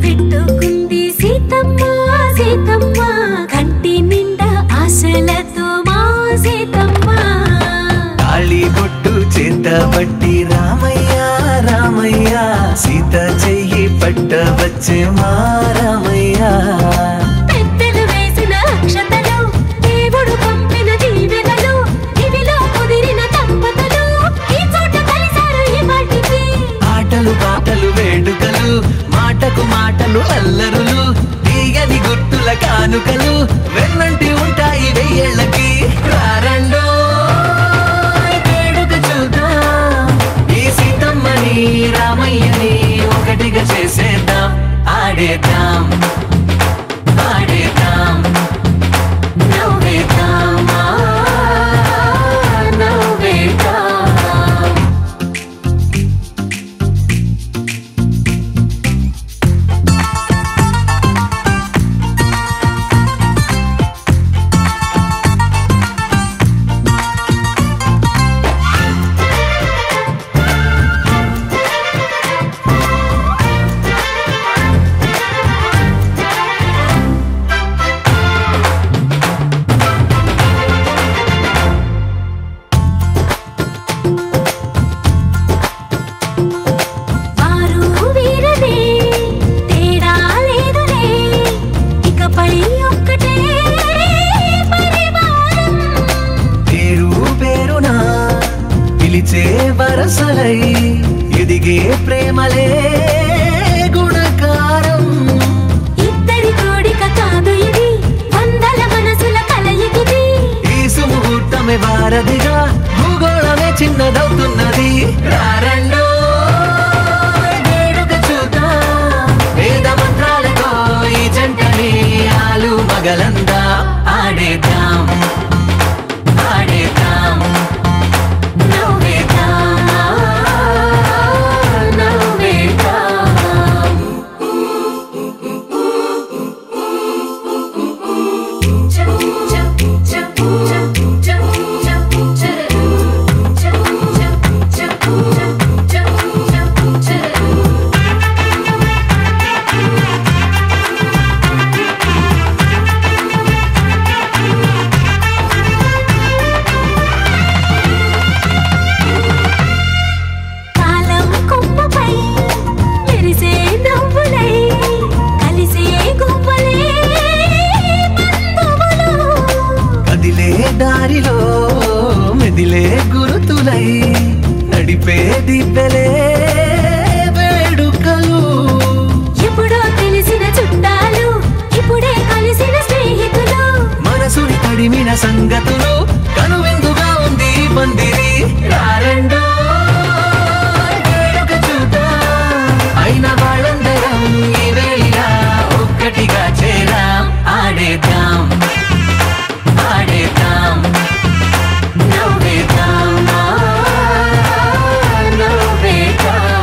పెట్టుకుంది సీతమ్మ సీతమ్మ కంటి నిండా ఆశలతో మా సీతమ్మ తాళి బొట్టు చేత పట్టి రామయ్య రామయ్య సీత చెయ్యి పట్ట వచ్చే మా రామయ్య పెద్దలు వేసిన అక్షతలు దేవుడు పంపిన దీవెనలు ఇవిలో కుదిరిన దంపతులు ఈ చోట కలిసారు ఈ వాటికి ఆటలు పాటలు వేడుకలు మాటకు మాటలు అల్లరులు తీయని గుర్తుల కానుకలు వెన్నంటి ఉంటాయి వెయ్యేళ్ళకి రారండో వేడుక చూద్దాం ఈ సీతమ్మని రామయ్యని ఒకటిగా చేసేద్దాం ఆడేద్దాం ఆడేద్దాం నవ్వేద్దాం నవ్వేద్దాం వరసలై ఎదిగే ప్రేమలే గుణకారం ఇద్దరి కోడిక కాదు ఇది వందల మనసుల కలయికిది ఈ సుముహూర్తమే వారధిగా భూగోళమే చిన్నదవుతున్నది రారండో వేడుక చూద్దాం వేద మంత్రాలతో ఈ జంటని ఆలు మగలందా ఆడేద్దాం ఆడేద్దాం దారిలో మెదిలే గురుతులై నడిపే దిబ్బెలే వేడుకలు ఎప్పుడో తెలిసిన చుట్టాలు ఇప్పుడే కలిసిన స్నేహితులు మనసుని తడిమిన సంగతులు కనువిందుగా ఉంది పందిరి రారండో వేడుక చూద్దాం అయిన వాళ్ళందరం ఈ వేళ ఒక్కటిగా చేరాం ఆడేద్దాం ఆడేద్దాం నవ్వేద్దాం నవ్వేద్దాం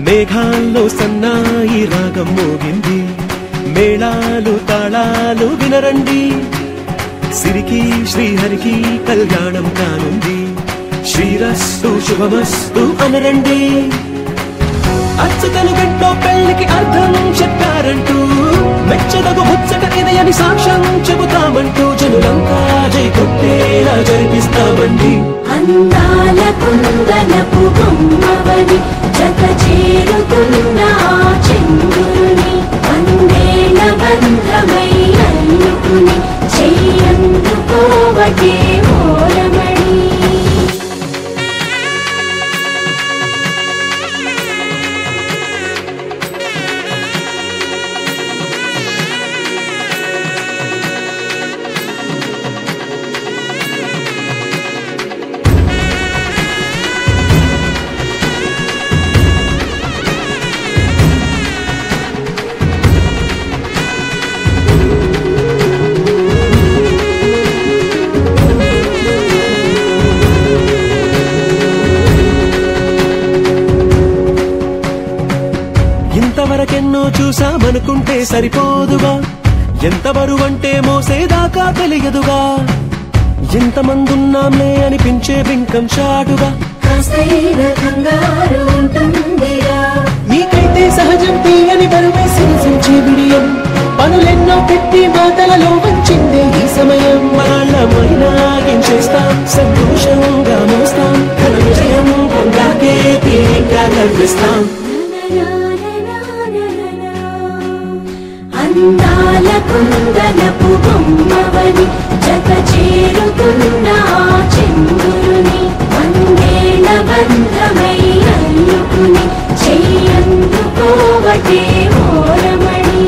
మేఘాల్లో సన్నాయి రాగం మోగింది మేళాలు తాళాలు వినరండి సిరికి శ్రీహరికి కళ్యాణం కానుంది శ్రీరస్తు శుభమస్తు అనరండి అచ్చతలు గంటో పెళ్లికి అర్థం చెప్పారంటూ మెచ్చదగు ముచ్చట ఇదయని సాక్ష్యం చెబుతామంటూ జనులంతా జై కొట్టేలా జరిపిస్తామండి అందాల కుందనపు బొమ్మవని జత చేరుతున్న చంద్రుని వందేల బంధమై అల్లుకుని చెయ్యందుకోవటే ఓరమణి అనుకుంటే సరిపోదుగా, ఎంత బరువంటే మోసేదాకా తెలియదుగా, ఎంతమందున్నాంలే అనిపించే బింకం చాటుగా. నీకైతే సహజం తీయని బరువే సిరిసించే బిడియం, పనులెన్నో పెట్టి మాటలలో వంచిందే ఈ సమయం. వాళ్ళమైనా ఏం చేస్తాం, సంతోషంగా మోస్తాం, ఘన విజయం పొందాకే తీరిగ్గా కనిపిస్తాం. అందాల కుందనపు బొమ్మవని జత చేరుతున్న చంద్రుని, వందేళ్ల బంధమై అల్లుకుని చెయ్యందుకోవటే ఓరమణి.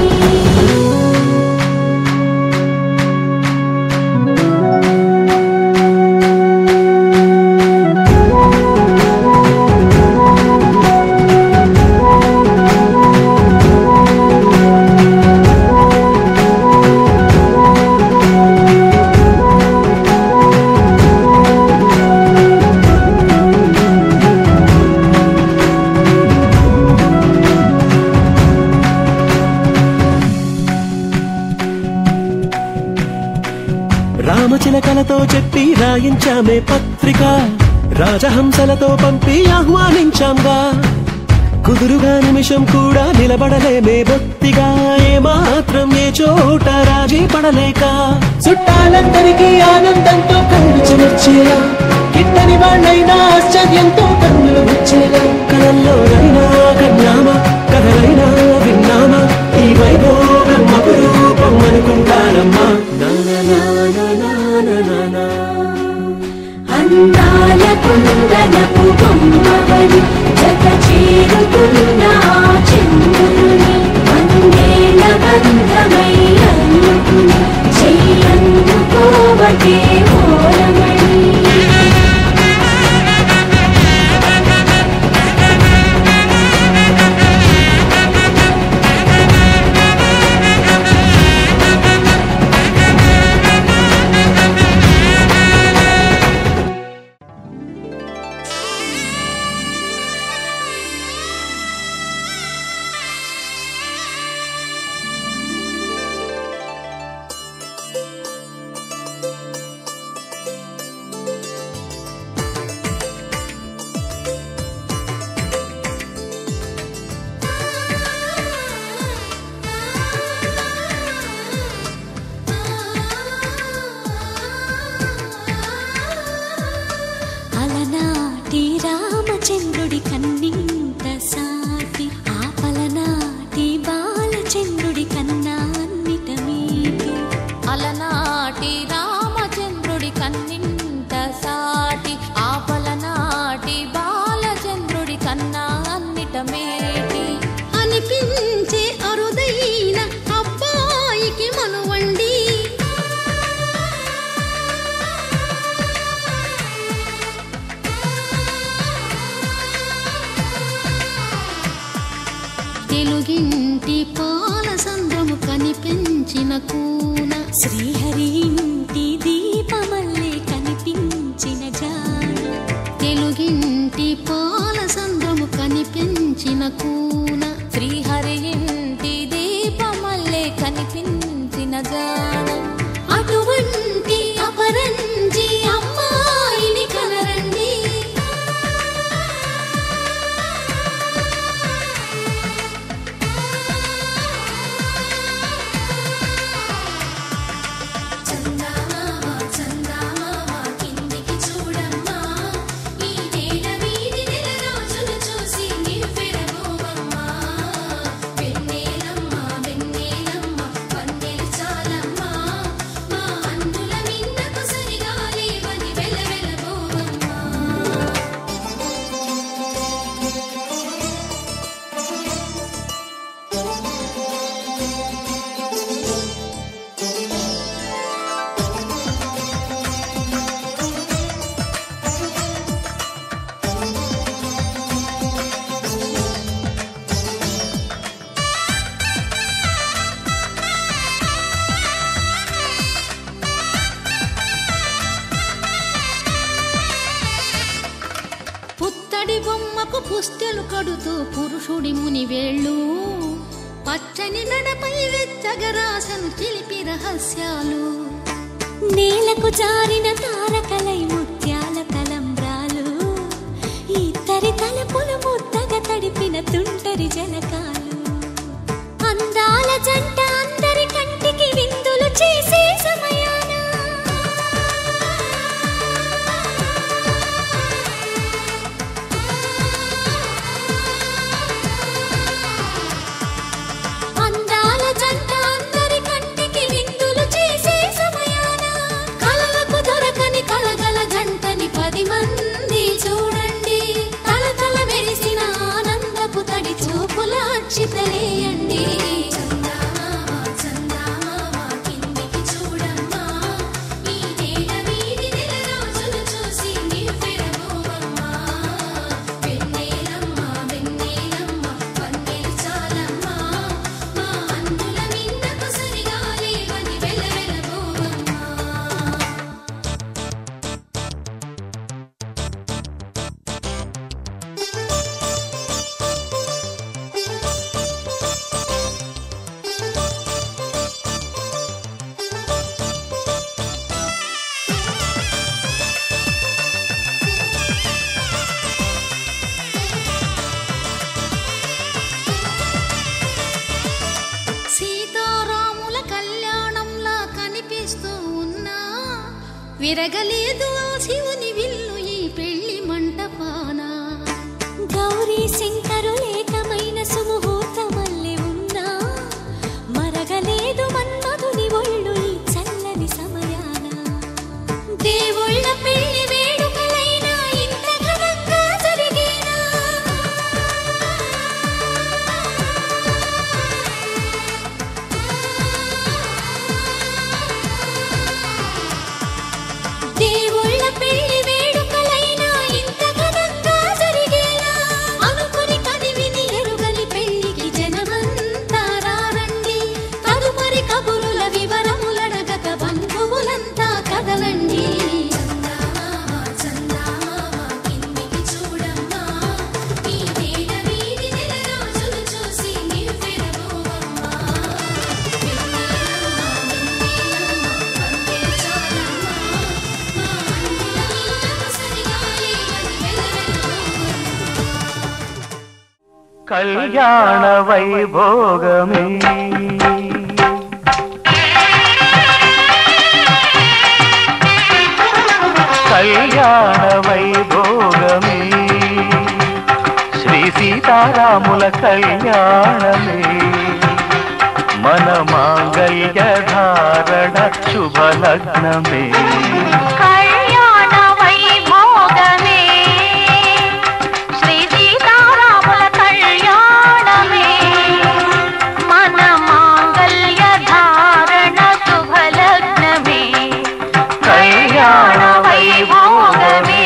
రామచిలకలతో చెప్పి రాయించామే పత్రిక, రాజహంసలతో పంపి ఆహ్వానించాంగా, కుదురుగా నిమిషం కూడా నిలబడలేమే బొత్తిగా, ఏమాత్రం ఏ చోట రాజీ పడలేక, చుట్టాలందరికీ ఆనందంతో కళ్ళు చెమర్చేలా, గిట్టని వాళ్ళైనా ఆశ్చర్యంతో కన్నులు వచ్చేలా, కళల్లోనైనా కన్నామా, కథలైనా విన్నామా, ఈ వైభోగం అపురూపం అనుకుంటానమ్మా. అందాల కుందనపు బొమ్మవని జత చేరుతున్న చంద్రుని, వందేళ్ల బంధమై అల్లుకుని చెయ్యందుకోవటే ఓరమణి. అలనాటి రామచంద్రుడి కన్నింత సాటి, ఆపలనాటి బాలచంద్రుడి కన్నా అన్నిట మీటి. అలనాటి రామచంద్రుడి కన్నింత సాటి, ఆపలనాటి బాలచంద్రుడి కన్నా అన్నిట మేటి. అనిపించే అరుదైన అబ్బాయికి మనువండి, తెలుగింటి పాల సంద్రము కనిపించిన కూన, శ్రీహరి ఇంటి దీపమల్లే కనిపించిన జాన. తెలుగింటి పాల సంద్రము కనిపించిన కూన, శ్రీహరి ఇంటి దీపమల్లే కనిపించిన జాన. అటువంటి అపరంజి అమ్మాయిని కనరండి, పుత్తడి బొమ్మకు పుస్తెలు కడుతూ పురుషుడి ముని వేళ్ళు, పచ్చని నడపై వెచ్చగరాసను చిలిపి రహస్యాలు. నేలకు జారిన తారకలై ముత్యాల తలంబ్రాలు, ఇద్దరి తలపులు ముద్దగా తడిపిన తుంటరి జలకాలు. అందాల జంట అందరి కంటికి విందులు చేసే సమయాన చితలేయండి. చందమామ చందమామ కిందికి చూడమ్మా, ఈ నేల వీధి నెల రోజులు చూసి నివ్వెరబోవమ్మా. వెన్నెలమ్మ వెన్నెలమ్మ వన్నెలు చాలమ్మా, మా అందుల మిన్నకు సరిగా లేవని వెలవెలబోవమ్మా. సీతారాముల కళ్యాణంలా కనిపిస్తూ ఉన్నా, విరగలేదు ఆ శివుని విల్లు ఈ పెళ్లి మంటపాన. గౌరీ శంకరులేకమైన సుముహూర్తమల్లె ఉన్నా, మరగలేదు మన్మధుని ఒళ్ళు ఈ చల్లని సమయాన. దేవుళ్ళ పెళ్లి వేడుకలైనా ఇంత ఘనంగా జరిగేనా? దేవుళ్ళ పెళ్లి వేడుకలైనా ఇంత ఘనంగా జరిగేనా? అనుకుని కదివిని ఎరుగని పెళ్లికి జనమంతా రారండి. తదుపరి కబురుల వివరములడగక బంధువులంతా కదలండి. చందమామ చందమామ కిందికి చూడమ్మా, ఈ నేల వీధి నెల రోజులు చూసి నివ్వెరబోవమ్మా. వెన్నెలమ్మ వెన్నెలమ్మ వన్నెలు చాలమ్మా, మా అందుల మిన్నకు సరిగా లేవని వెలవెలబోవమ్మా. కళ్యాణ వైభోగమే కళ్యాణ వైభోగమే శ్రీ సీతారాముల కళ్యాణమే మన మాంగళ్య ధారణ శుభలగ్నమే. కళ్యాణ వైభోగమే శ్రీ సీతారాముల కళ్యాణమే, మన మాంగళ్య ధారణ శుభలగ్నమే. కళ్యాణ వైభోగమే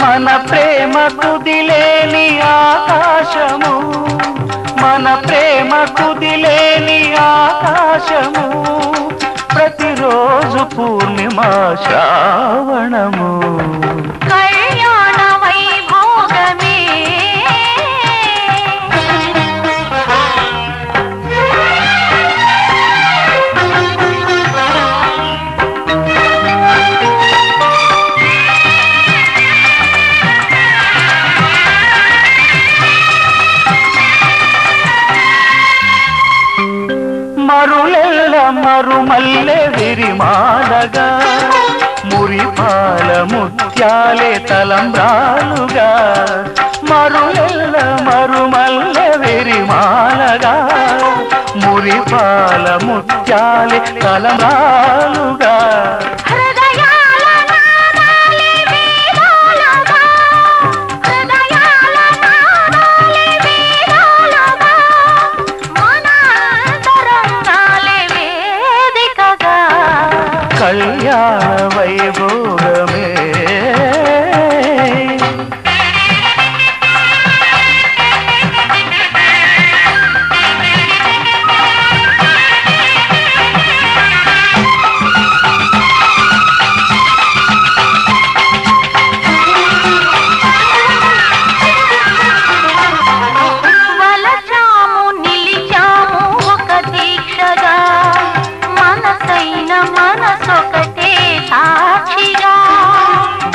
మన ప్రేమ కుదిలేని ఆకాశము, మన ప్రేమ కుదిలేని ఆకాశము, ప్రతిరోజు పూర్ణిమ శ్రావణము. కళ్యాణ వైభోగమే మరులెల్ల మరుమల్లె విరిమాలగా, మురిపాల ముత్యాలే తలంబ్రాలుగా. మరులెల్ల మరుమల్లె విరిమాలగా, మురి మురిపాల ముత్యాలే తలంబ్రాలుగా హృదయాల నాదాలే వేదాలుగా హృదయాల నాదాలే వేదాలుగా మన అంతరంగాలే వేదికగా కళ్యాణ వైభోగమే వలచాము నిలిచాము ఒక దీక్షగా మనసైన మనసొకటే సాక్షిగా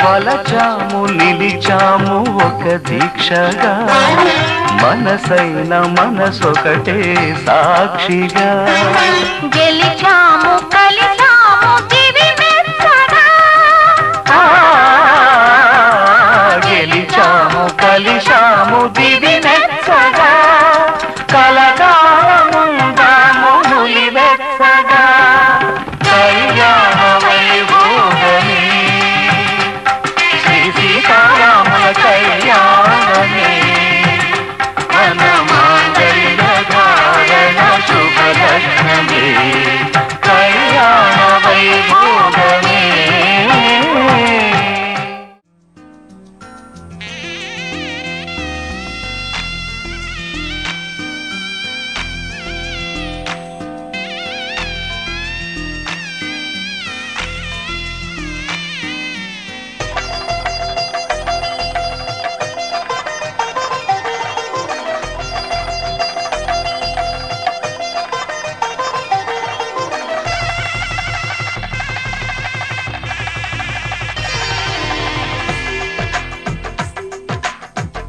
వలచాము నిలిచాము ఒక దీక్షగా మనసైన మనసొకటే సాక్షిగా గెలిచాము కలిసాము దివి మెచ్చగా గెలిచాము కలిశాము దివి మెచ్చగా కలకాలముందాము నులి వెచ్చగా కళ్యాణ వైభోగమే శ్రీ సీతారాముల కళ్యాణమే మన మాంగళ్య ధారణ శుభలగ్నమే కళ్యాణ వైభోగమే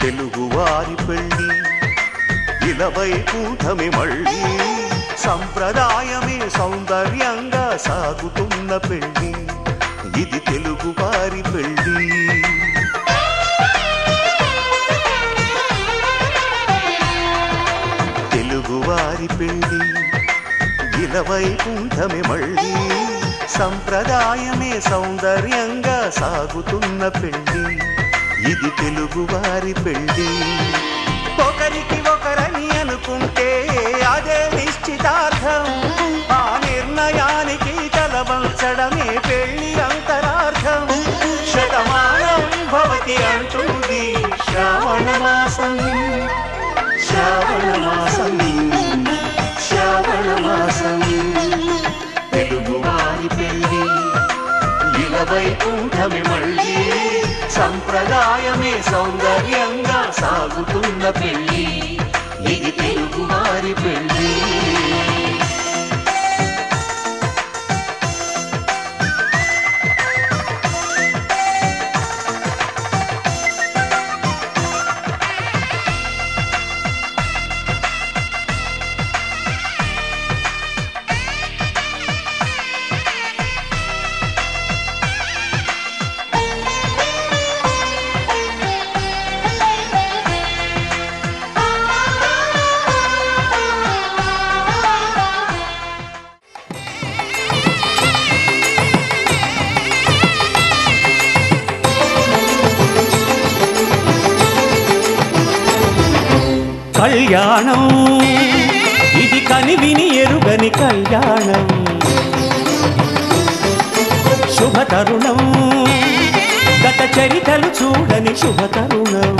తెలుగువారి పెళ్ళి ఇలవై కూటమి మళ్ళీ సంప్రదాయమే సౌందర్యంగా సాగుతున్న పెళ్ళి ఇది తెలుగువారి పెళ్ళి తెలుగువారి పెళ్ళి ఇలవై కూటమి మళ్ళీ సంప్రదాయమే సౌందర్యంగా సాగుతున్న పెళ్ళి ఇది తెలుగువారి పెళ్ళి ఒకరికి ఒకరని అనుకుంటే అదే నిశ్చితార్థం ఆ నిర్ణయానికి తలవంచడమే పెళ్ళి అంతరార్థం శతమానం భవతి అంటుంది శ్రావణ మాసం శ్రావణ మాసం శ్రావణ మాసం తెలుగువారి పెళ్ళి ఇలవై కూటమి మళ్ళీ సంప్రదాయమే సౌందర్యంగా సాగుతున్న పెళ్ళి ఇది తెలుగువారి పెళ్ళి కళ్యాణం ఇది కనివిని ఎరుగని కళ్యాణం శుభతరుణం గత చరితలు చూడని శుభతరుణం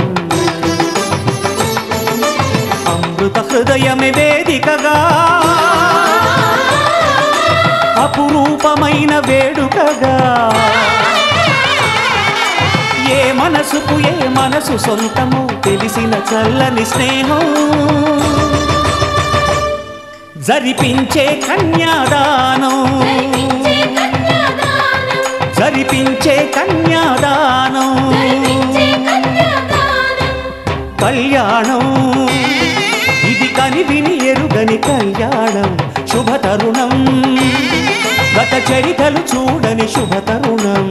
అమృత హృదయమే వేదికగా అపురూపమైన వేడుకగా ఏ మనసుకు ఏ మనసు సొంతము తెలిసిన చల్లని స్నేహం జరిపించే కన్యాదానం జరిపించే కన్యాదానం కళ్యాణం ఇది కనివిని ఎరుగని కళ్యాణం శుభతరుణం గత చరితలు చూడని శుభతరుణం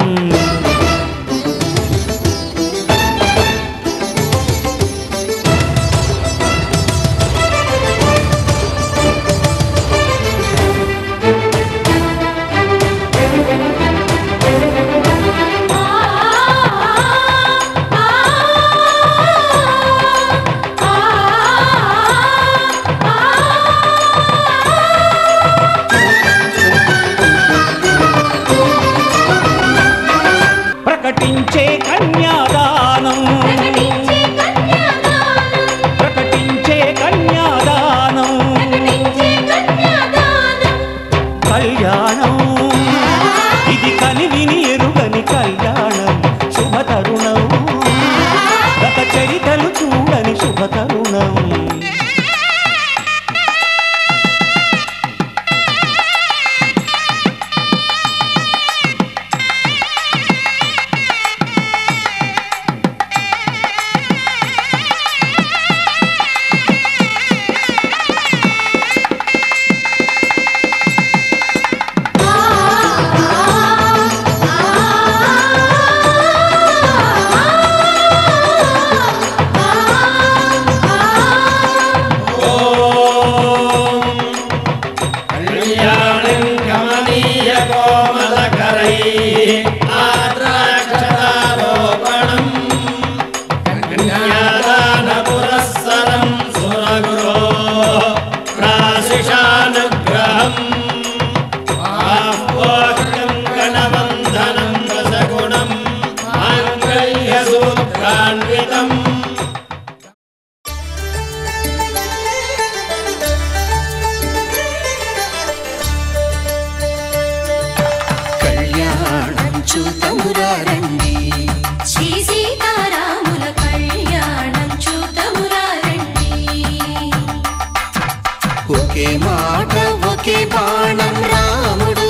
ఒకే మాట ఒకే బాణం రాముడు,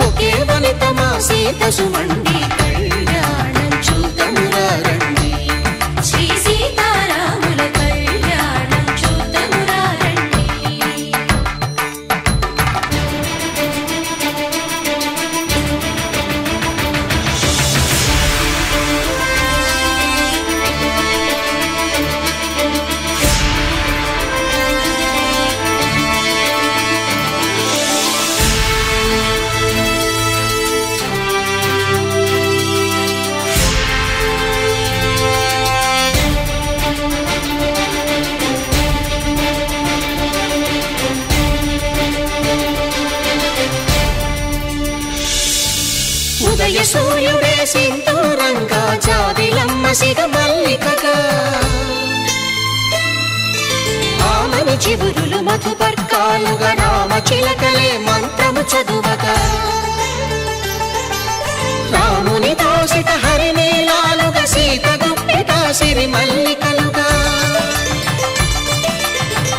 ఒకే వనిత మా సీత సుమండి, కళ్యాణం చూద్దామురా రండి. శ్రీ సీతారాముల కళ్యాణం చూద్దామురా రండి. ఉదయ సూర్యుడే సింధూరంగా, జాబిలమ్మ సిగ మల్లికగా, ఆమని చివురులు మధుపర్కాలుగా, రామ చిలకలే మంత్రము చదువగా, రాముని దోసిట హరినీలాలుగా, సీత గుప్పిట సిరి మల్లికలుగా,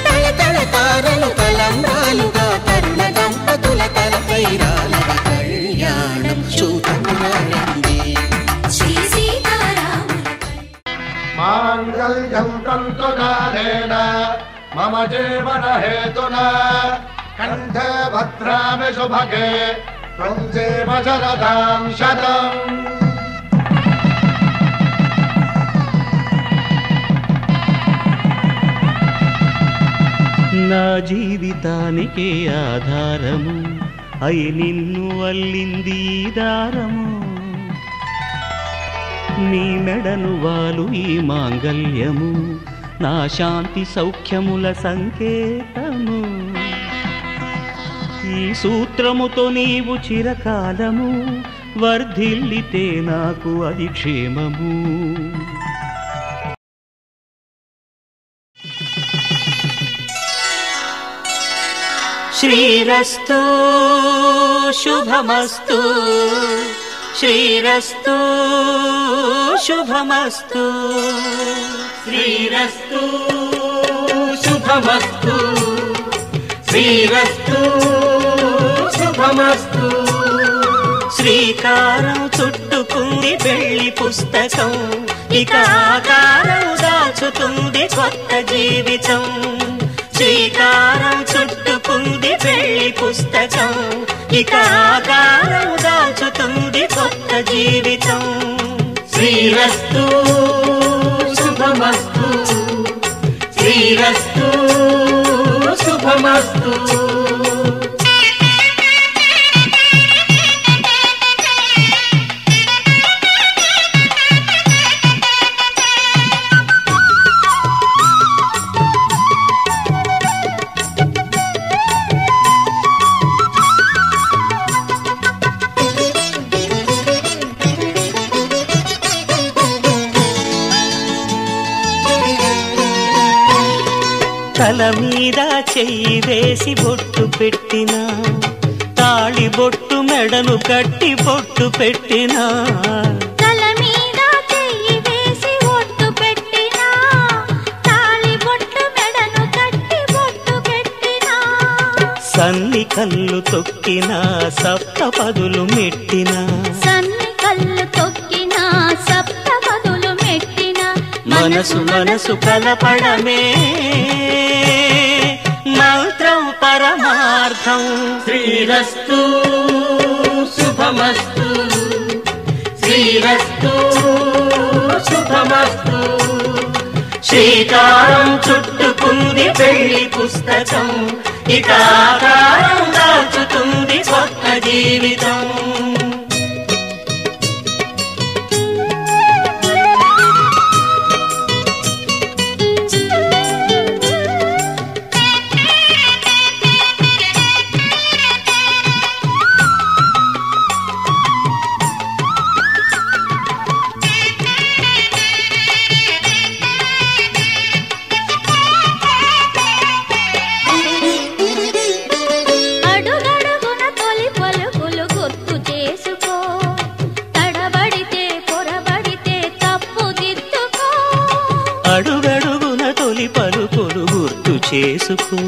తల తల తారలు తలంబ్రాలుగా, తరుణ దంపతుల తలపై రాలగా, కళ్యాణం చూద్దామురా రండి. శ్రీ సీతారాముల మాంగళ్యం తంతుకారేణ మమ జీవన హేతునా కంఠే భద్రామి శుభగే త్వం జీవ శరదాం శతం. నా జీవితానికే ఆధారము అయి నిన్ను అల్లింది దారము, నీ మెడను వాలు ఈ మాంగల్యము, నా శాంతి సౌఖ్యముల సంకేతము. ఈ సూత్రముతో నీవు చిరకాలము వర్ధిల్లితే నాకు అది క్షేమము. శ్రీరస్తు శుభమస్తు, శ్రీరస్తు శుభమస్తు, శ్రీరస్తు శుభమస్తు, శ్రీరస్తు శుభమస్తు. శ్రీకారం చుట్టుకుంది పెళ్లి పుస్తకం, ఇక ఆకారం దాచుతుంది కొత్త జీవితం. శ్రీకారం చుట్టుకుంది పెళ్లి పుస్తకం, ఇక ఆకారం దాచుతుంది కొత్త జీవితం. శ్రీరస్తు శుభమస్తు, శ్రీరస్తు శుభమస్తు. తల మీద చెయ్యి వేసి బొట్టు పెట్టినా, తాళి బొట్టు మెడను కట్టి బొట్టు పెట్టినా, తల మీద చెయ్యి వేసి ఒట్టు పెట్టినా, తాళి బొట్టు మెడను కట్టి బొట్టు పెట్టినా, సన్ని కళ్ళు తొక్కినా సప్త పదులు మెట్టినా, సన్ని కళ్ళు తొక్కినా సప్త పదులు మెట్టినా, మనసు మనసు కలపడమే మంత్రం పరమార్థం. శ్రీరస్తు శుభమస్తు, శ్రీరస్తు శుభమస్తు. శ్రీకారం చుట్టుకుంది పెళ్లి పుస్తకం, ఇక ఆకారం దాచుతుంది కొత్త జీవితం. అడుగడుగున తొలి పలుకులు గుర్తు చేసుకో,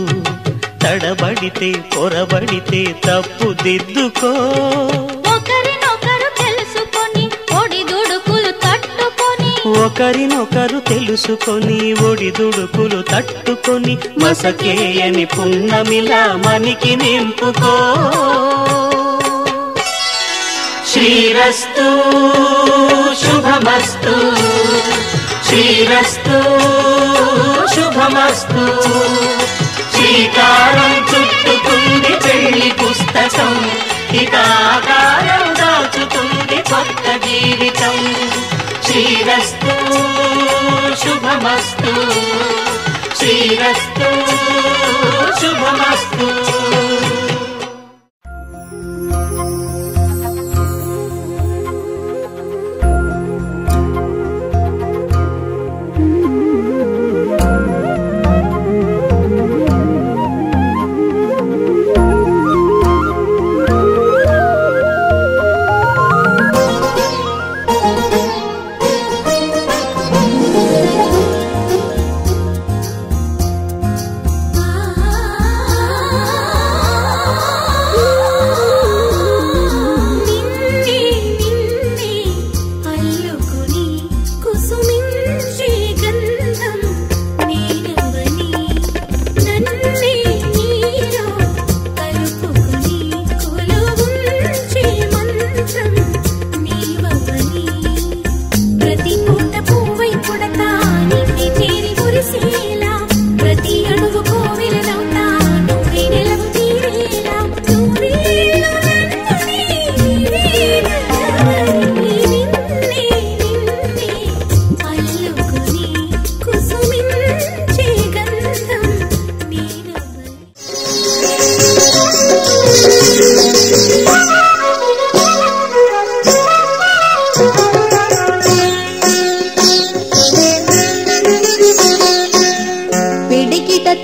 తడబడితే పొరబడితే తప్పు దిద్దుకో. ఒకరినొకరు తెలుసుకొని ఒడిదుడుకులు తట్టుకొని, ఒకరినొకరు తెలుసుకొని ఒడిదుడుకులు తట్టుకొని, మసకేయని పున్నమిలా మనికి నింపుకో. శ్రీరస్తు శుభమస్తు, శ్రీరస్తు శుభమస్తు. శ్రీకారం చుట్టుకుంది పెళ్లి పుస్తకం, ఇక ఆకారం దాచుతుంది కొత్త జీవితం. శ్రీరస్తు శుభమస్తు, శ్రీరస్తు శుభమస్తు.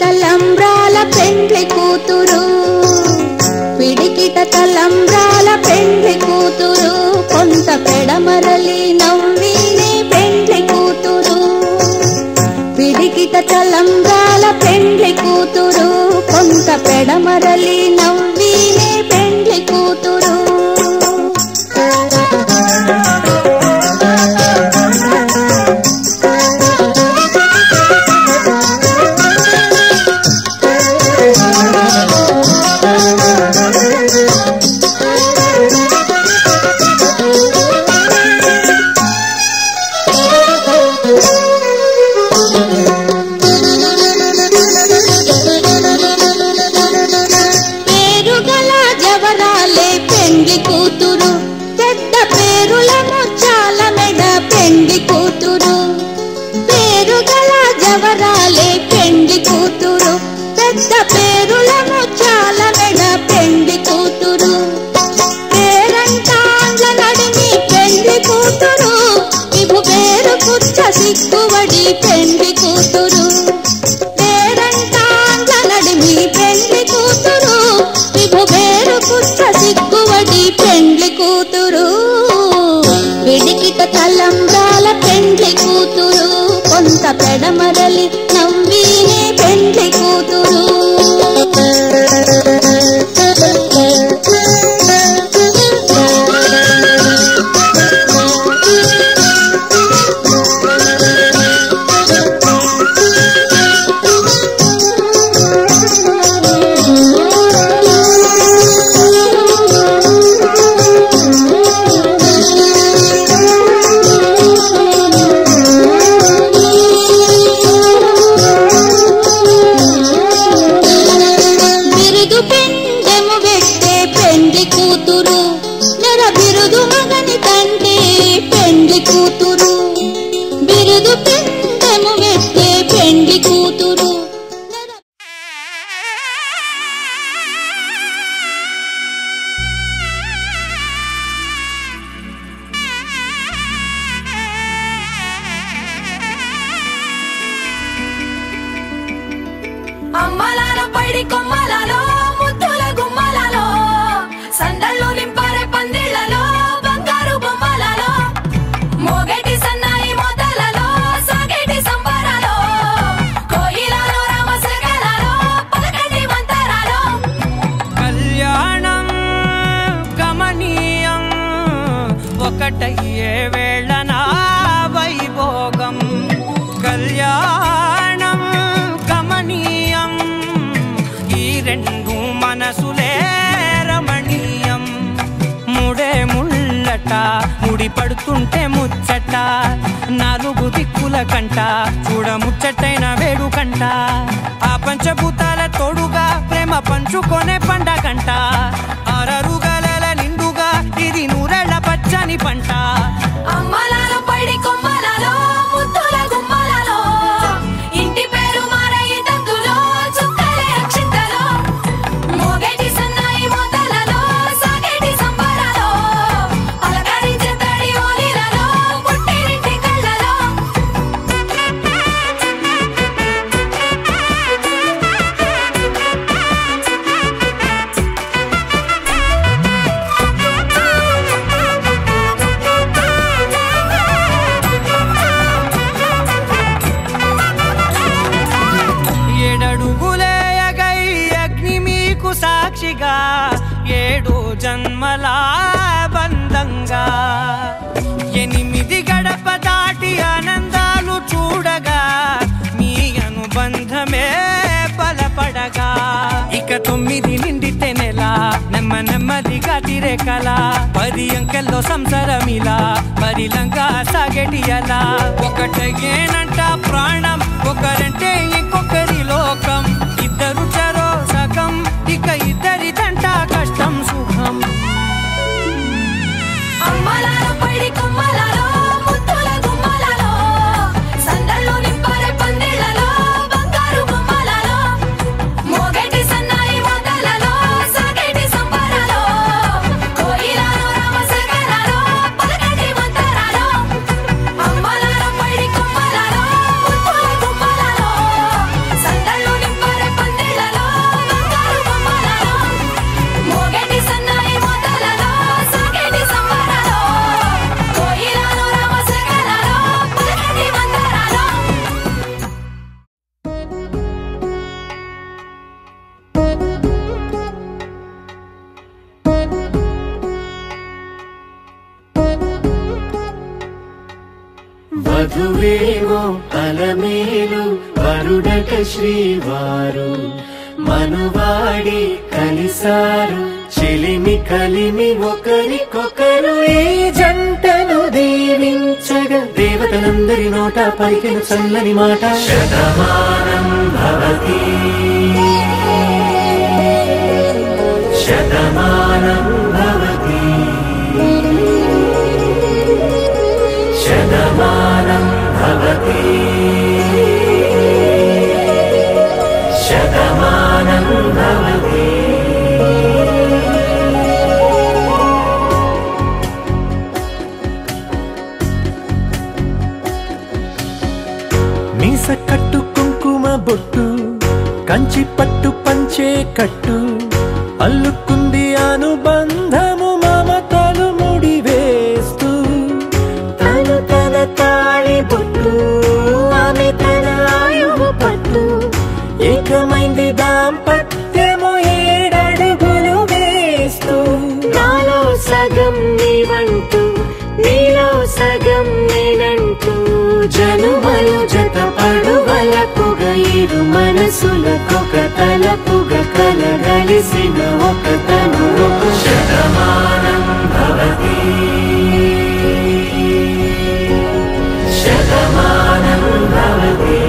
తలంబ్రాల పెండ్లి కూతురు, పిడికిట తలంబ్రాల పెండ్లి కూతురు, కొంత పెడమరలి నవ్వినే పెండ్లి కూతురు. పిడికిట తలంబ్రాల పెండ్లి కూతురు, కొంత పెడమరలి నవ్వినే పెండ్లి కూతురు. సిగ్గువడి పెండ్లి కూతురు, పేరంటాండ్ల నడిమి పెండ్లి కూతురు, విభువేరు కుట్ర సిగ్గువడి పెండ్లి కూతురు. పిడికిట తలంబ్రాల పెండ్లి కూతురు, కొంత పెడమరలి నవ్వినే పెండ్లి కూతురు. అమ్మలాల పైడి కొమ్మలలో ముద్దుల గుమ్మలలో సందళ్ళు నింపారే పందిళ్లలో బంగారు బొమ్మలలో మోగేటి సన్నాయి మోతలలో సాగేటి సంబరాలో కోయిలలో రామసగలలో ముడి పడుతుంటే ముచ్చట నాలుగు దిక్కుల కంట చూడ ముచ్చటైన వేడుకంట ఆ పంచభూతాల తోడుగా ప్రేమ పంచుకొనే పండగంట ఆరరుగల నిండుగా ఇది నూరెళ్ళ పచ్చని పంట అమ్మలాలో పడి కొమ్మలలో ముద్దుల గుమ్మలలో ఇంటి పేరు మారయి తందులో చుక్కలే అక్షింతలో మోగేటి సన్నాయి మోతలలో సాగేటి సంబరాలో అలకరించే తడి ఓలిలలో పుట్టినింటి కళ్ళలో ఏడడుగులేయగై అగ్ని మీకు సాక్షిగా 7 జన్మల బంధంగా 8 గడప దాటి ఆనందాలు చూడగా మీ అనుబంధమే బలపడగా ఇక 9 నిండితే నెల నెమ్మదిగా తిరే కల 10 అంకెల్లో సంసారమిలా పరిలంగా సాగేటి అలా ఒకటేనంట ప్రాణం ఒకరంటే ఇంకొకరి లోకం ఇద్దరు చరో సగం ఇక ఇద్దరిదంట కష్టం సుఖం అమ్మలాలో పడి కొమ్మలలో ముద్దుల గుమ్మలలో సందళ్ళు నింపారే పందిళ్ళలో బంగారు బొమ్మలలో మోగేటి సన్నాయి మోతలలో సాగేటి సంబరాలో కోయిలలో రామశకరాలో పలకటి మంతరాలో అమ్మలాలో పడి కొమ్మలలో ముద్దుల గుమ్మలలో సందళ్ళు నింపారే పందిళ్ళలో బంగారు బొమ్మలలో మోగేటి సన్నాయి మోతలలో సాగేటి సంబరాలో కోయిలలో రామశకరాలో పలకటి మంతరాలో వధువేమో అలమేలు వరుడట శ్రీవారు మనువాడి కలిసారు చెలిమి కలిమి ఒకరికొకరు ఈ జంటను దీవించగా దేవతలందరి నోట పలికిన చల్లని మాట శతమానం భవతి శతమానం భవతి శతమానం భవతి శతమానం భవతి మీస కట్టు కుంకుమ బొట్టు కంచి పట్టు పంచే కట్టు అల్లుకుంది అనుబంధము మమతలు ముడివేస్తూ తను తన తాళి బొట్టు ఆమె తన ఆయువు పట్టు ఏకమైంది దాంపత్యము 7 అడుగులు వేస్తూ నాలో సగం నీవంటూ నీలో సగం నేనంటూ జనుమలు జత పడువలపుగ ఇరు మనసులకొక తలపుగ కలగలిసిన ఒక తను శతమానం భవతి శతమానం భవతి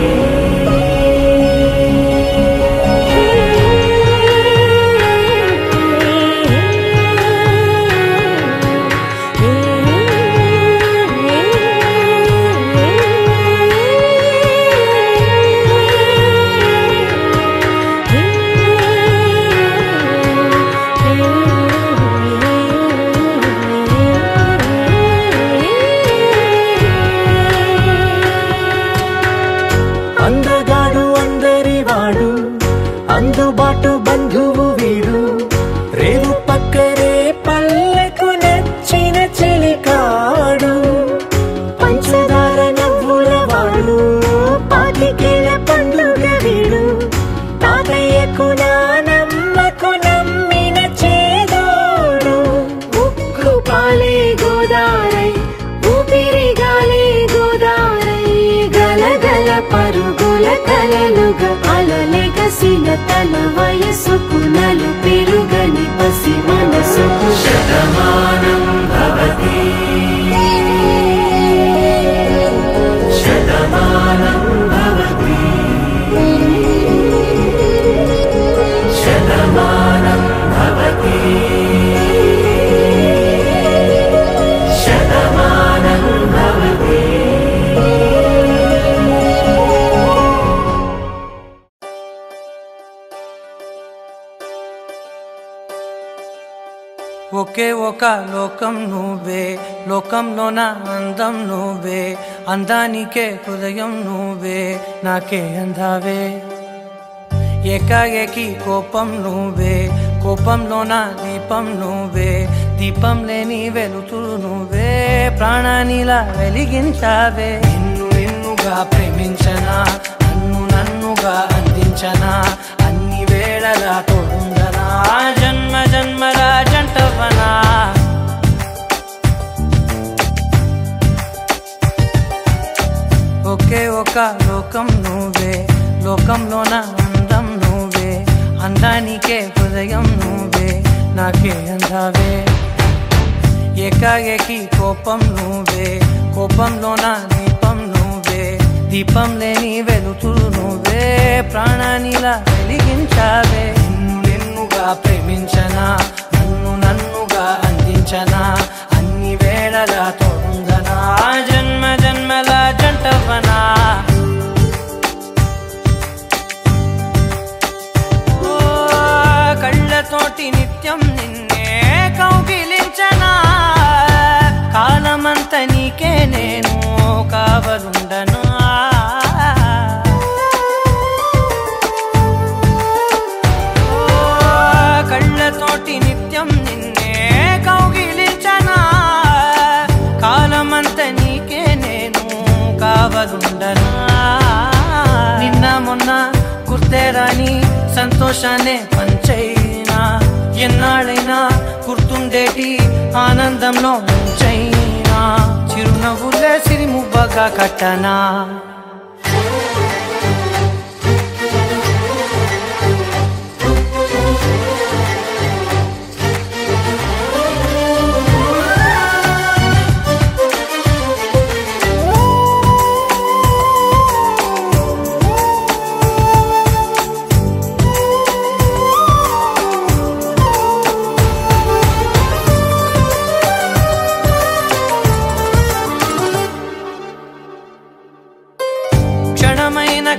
అందగాడు అందరివాడు అందుబాటు బంధువు వీడు రేవు పక్కరే పల్లెకు నచ్చిన చెలికాడు పంచదార నవ్వుల వాడు పాతికేల పండుగ వీడు తాతయ్యకు నానమ్మకు నమ్మిన చేదోడు ఉక్కు పాలే గోదారై ఊపిరిగాలే గోదారై గలగల పరుగుల కలలుగా అలలెగసిన తన వయసుకు నలు పెరుగని పసి మనసుకు శతమానం భవతి ఒకే ఒక లోకం నువ్వే, లోకంలోన అందం నువ్వే, అందానికే హృదయం నువ్వే, నాకే అందావే. ఏకాఏకి కోపం నువ్వే, కోపంలోన దీపం నువ్వే, దీపం లేని వెలుతురు నువ్వే, ప్రాణానిలా వెలిగించావే. నిన్ను నిన్నుగా ప్రేమించనా, నన్ను నన్నుగా అందించనా, అన్ని వేళలా తోడుందనా, జన్మ జన్మల జంటవనా. ఒకే ఒక లోకం నువ్వే, లోకంలోన అందం నువ్వే, అందానికే హృదయం నువ్వే, నాకే అందావే. ఏకాఏకి కోపం నువ్వే, కోపంలోన దీపం నువ్వే, దీపం లేని వెలుతురు నువ్వే, ప్రాణానిలా వెలిగించావే. నిన్ను నిన్నుగా ప్రేమించనా, నన్ను నన్నుగా అందించనా, అన్ని వేళలా తోడుందనా, జన్మ జన్మల జంటవనా. కళ్ళతోటి నిత్యం నిన్నే కౌగిలించనా, కాలమంత నీకే నేను కావలుండనా. కళ్ళతోటి నిత్యం నిన్నే కౌగిలించనా, కాలమంత నీకే నేను కావలుండనా. నిన్న మొన్న గుర్తేరాని సంతోషాన్ని పంచైనా, ఎన్నాళ్ళైనా గుర్తుండేటి ఆనందంలో ముంచైనా, చిరునవ్వులే సిరిమువ్వగా కట్టనా.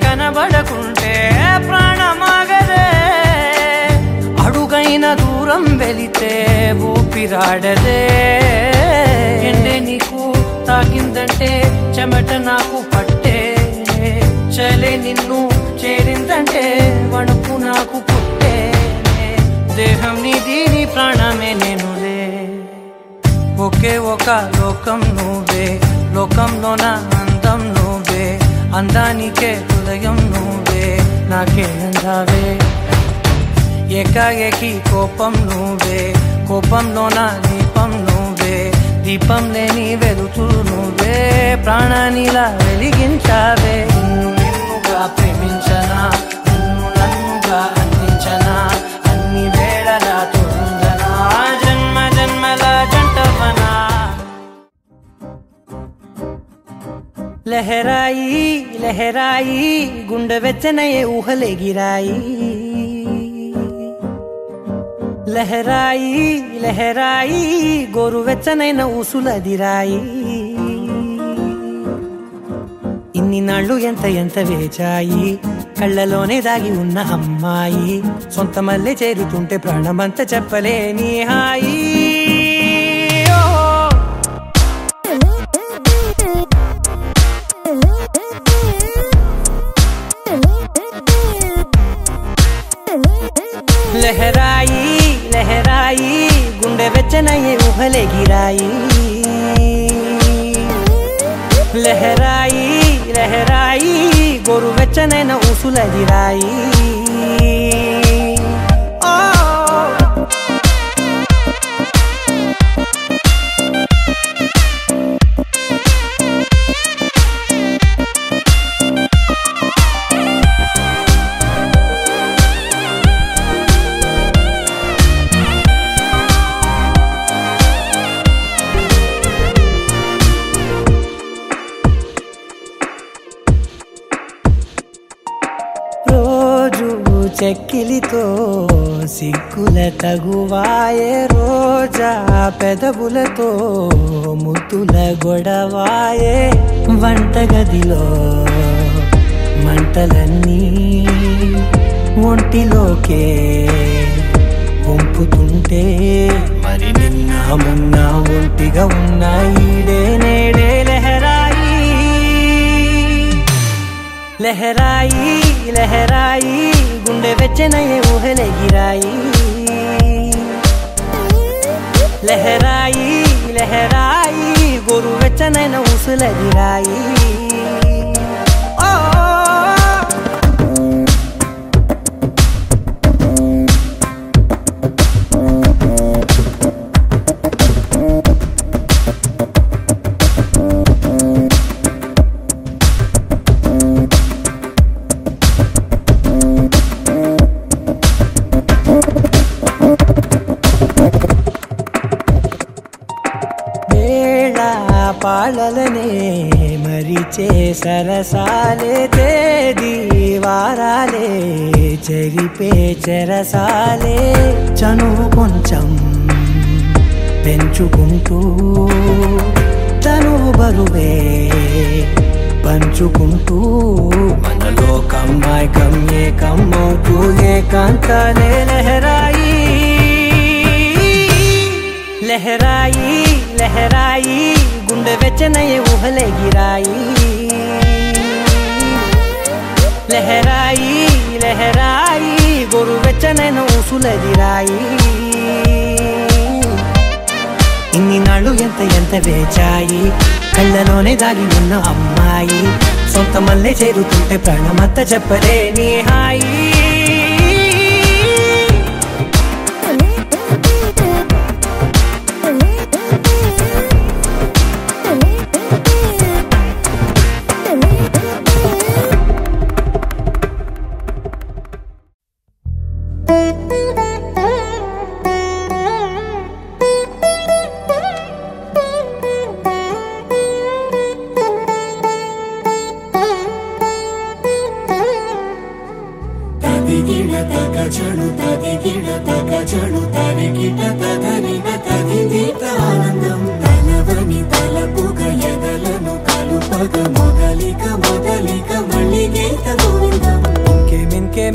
కనబడకుంటే ప్రాణమాగదే, అడుగైన దూరం వెళితే ఊపిరాడదే. ఎండే నీకు తాకిందంటే చెమట నాకు పట్టే, చలే నిన్ను చేరిందంటే వణుకు నాకు పుట్టే, దేహం నీది నీ ప్రాణమే నేనులే. ఒకే ఒక లోకం నువ్వే, లోకంలోన అందం నువ్వే, అందానికే హృదయం నువ్వే, నాకే అందావే. ఏకాఏకి కోపం నువ్వే, కోపంలోన దీపం నువ్వే, దీపం లేని వెలుతురు నువ్వే, ప్రాణానిలా వెలిగించావే. నిన్ను నిన్నుగా ప్రేమించనా, నన్ను నన్నుగా అందించనా, అన్ని వేళలా తోడుందనా, జన్మ జన్మల జంటవనా. లహరాయి లహరాయి గుండె వెచ్చనయే ఊహలెగిరాయి, లహరాయి లహరాయి గోరు వెచ్చనైన ఊసులదిరాయి. ఇన్ని నాళ్ళు ఎంత ఎంత వేచాయి, కళ్ళలోనే దాగి ఉన్న అమ్మాయి, సొంత మల్లె చేరుతుంటే ప్రాణమంత చెప్పలేని హాయి. లహరాయి లహరాయి గుండె వెచ్చనయ్యే ఊహలెగిరాయి, లహరాయి లహరాయి గోరు వెచ్చనైన ఊసులదిరాయి. చెక్కిలితో సిగ్గుల తగువాయే, రోజా పెదవులతో ముద్దుల గొడవాయే, వంటగదిలో మంటలన్నీ ఒంటిలోకే వంపుతుంటే మరి నిన్న మొన్న ఒంటిగా ఉన్న ఈడే నేడే లహరాయి లహరాయి లహరాయి గుండె వెచ్చనయ్యే ఊహలెగిరాయి లహరాయి లహరాయి గోరు వెచ్చనైన ఊసులెగిరాయి పాలలనే మరిచే సరసాలే తేదీ వారాలే చెరిపే చెరసాలే చనువు కొంచెం పెంచుకుంటూ తనువు బరువే పంచుకుంటూ మనలో కమ్మాయి కమ్మే కమ్మవుతూ ఏకాంతాలే లహరాయి లహరాయి లహరాయి గుండె వెచ్చనయ్యే ఊహలెగిరాయి లహరాయి లహరాయి గోరు వెచ్చనైన ఊసులెగిరాయి ఇన్ని నాళ్ళు ఎంత ఎంత వేచాయి కళ్ళలోనే దాగి ఉన్న అమ్మాయి సొంత మల్లె చేరుతుంటే ప్రాణమంతా చెప్పలేని హాయి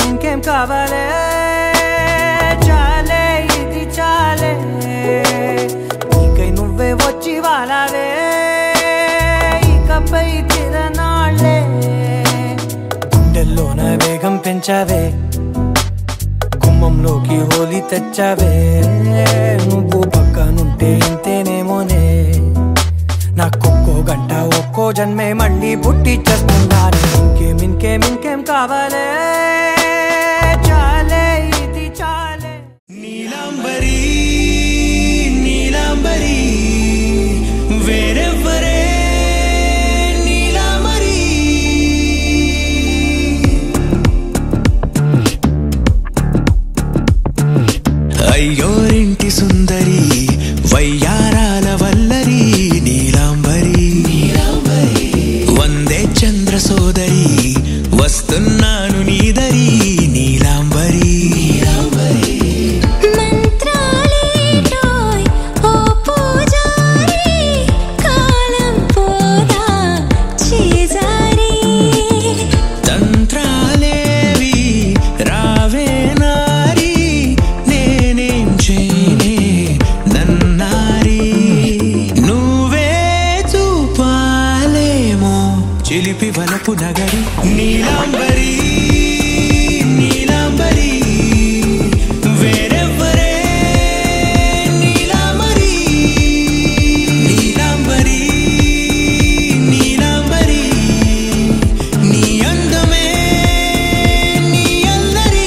ఇంకేం కావాలే చాలే ఇది చాలే నీకై నువ్వే వచ్చి వాలావే ఇకపై తిరనాళ్ళే గుండెల్లోన వేగం పెంచావే గుమ్మంలోకి హోలీ తెచ్చావే నువ్వు పక్కనుంటే ఇంతేనేమోనే నాకొక్కో గంట ఒక్కో జన్మే మళ్ళీ పుట్టి చేస్తున్నాను ఇంకేం కావాలే చాలే ఇది చాలే నీలాంబరి నీలాంబరి వేరెవ్వరే నీలాంబరి అయ్యోరింటి సుందరి వయ్యారాల వల్లరి నీలాంబరి వందే చంద్ర సోదరి వస్తున్నాను నీదరి నీలాంబరి మంత్రాలేటోయ్ ఓ పూజారి కాలం పోదా చేజారి తంత్రాలేవి రావే నారి నేనేం చేయనే నన్నారి నువ్వే చూపాలేమో చిలిపి వలపు నగరి నీలాంబరి నీలాంబరి వేరెవ్వరే నీలాంబరి నీలాంబరి నీలాంబరి నీ అందమే నీ అందరి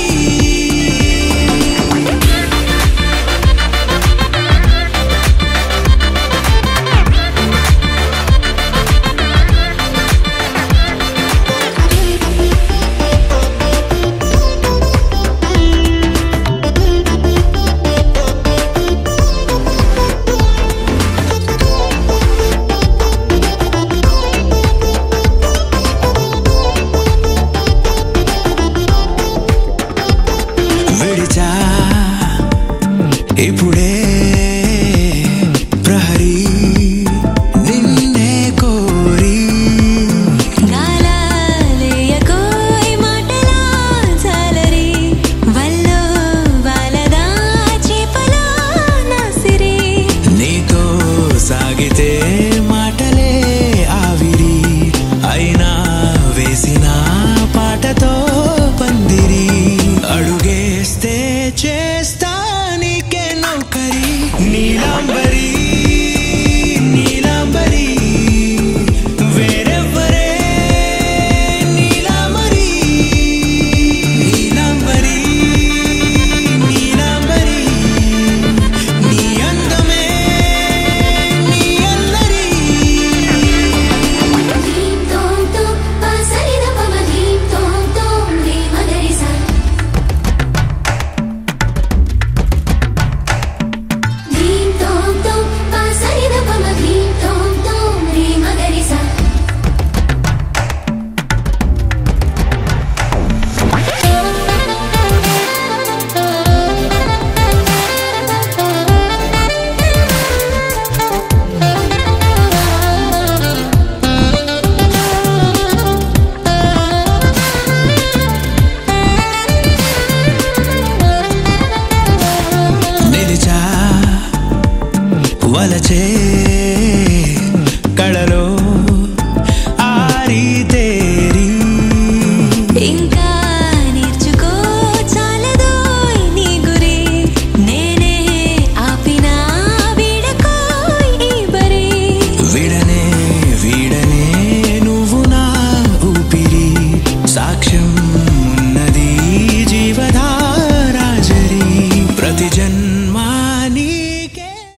వలచే